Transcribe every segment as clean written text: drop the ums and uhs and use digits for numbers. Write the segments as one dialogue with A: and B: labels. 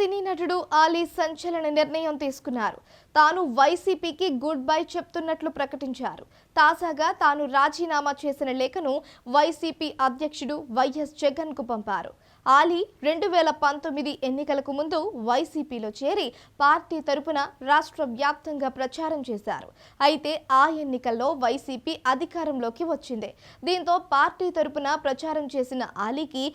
A: సినీ నటుడు ఆలీ సంచలన నిర్ణయం తీసుకున్నారు. తాను వైసీపీకి గుడ్ బై చెప్తున్నట్లు ప్రకటించారు. తాజాగా తాను రాజీనామా చేసిన లేఖను వైసీపీ అధ్యక్షుడు వైఎస్ జగన్ కు పంపారు. ఆలీ 2019 ఎన్నికలకు ముందు వైసీపీలో చేరి పార్టీ తరపున రాష్ట్ర వ్యాప్తంగా ప్రచారం చేశారు. అయితే ఆ ఎన్నికల్లో వైసీపీ అధికారంలోకి వచ్చింది. దీంతో పార్టీ తరపున ప్రచారం చేసిన ఆలీకి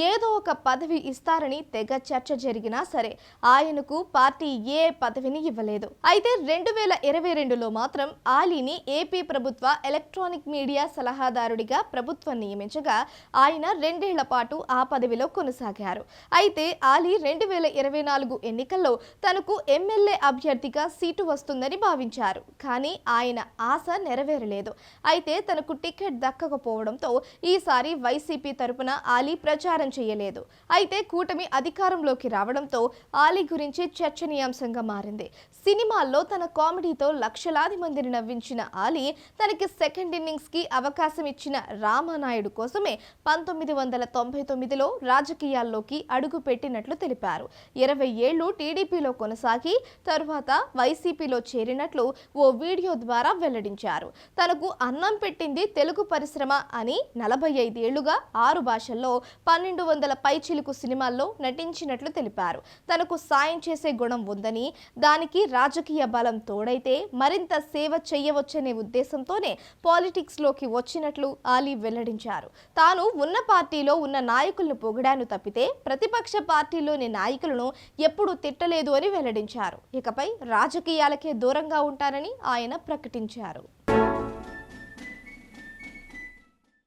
A: ఏదో ఒక పదవి ఇస్తారని తెగ చర్చ జరిగినా సరే ఆయనకు పార్టీ ఏ పదవిని ఇవ్వలేదు. అయితే 2022లో మాత్రం ఆలీని ఏపీ ప్రభుత్వ ఎలక్ట్రానిక్ మీడియా సలహాదారుడిగా ప్రభుత్వం నియమించగా ఆయన 2 ఏళ్ల పాటు ఆ పదవిలో కొనసాగారు. అయితే ఆలీ 2024 ఎన్నికల్లో తనకు ఎమ్మెల్యే అభ్యర్థిగా సీటు వస్తుందని భావించారు. కానీ ఆయన ఆశ నెరవేరలేదు. అయితే తనకు టికెట్ దక్కకపోవడంతో ఈసారి వైసీపీ తరపున ఆలీ ప్రచారం చేయలేదు. అయితే కూటమి అధికారంలోకి రావడంతో ఆలీ గురించి చర్చనీయాంశంగా మారింది. సినిమాల్లో తన కామెడీతో లక్షలాది మందిని నవ్వించిన ఆలీ తనకి సెకండ్ ఇన్నింగ్స్ కి అవకాశం ఇచ్చిన రామానాయుడు కోసమే 1999లో రాజకీయాల్లోకి అడుగు పెట్టినట్లు తెలిపారు. 20 ఏళ్లు టీడీపీలో కొనసాగి తరువాత వైసీపీలో చేరినట్లు ఓ వీడియో ద్వారా వెల్లడించారు. తనకు అన్నం పెట్టింది తెలుగు పరిశ్రమ అని 45 ఏళ్లుగా 6 భాషల్లో 1200 పైచిలుకు సినిమాల్లో నటించినట్లు తెలిపారు. తనకు సాయం చేసే గుణం ఉందని, దానికి రాజకీయ బలం తోడైతే మరింత సేవ చేయవచ్చనే ఉద్దేశంతోనే పాలిటిక్స్ లోకి వచ్చినట్లు ఆలీ వెల్లడించారు. తాను ఉన్న పార్టీలో ఉన్న నాయకులను పొగిడాను తప్పితే ప్రతిపక్ష పార్టీలోని నాయకులను ఎప్పుడూ తిట్టలేదు అని వెల్లడించారు. ఇకపై రాజకీయాలకే దూరంగా ఉంటారని ఆయన ప్రకటించారు.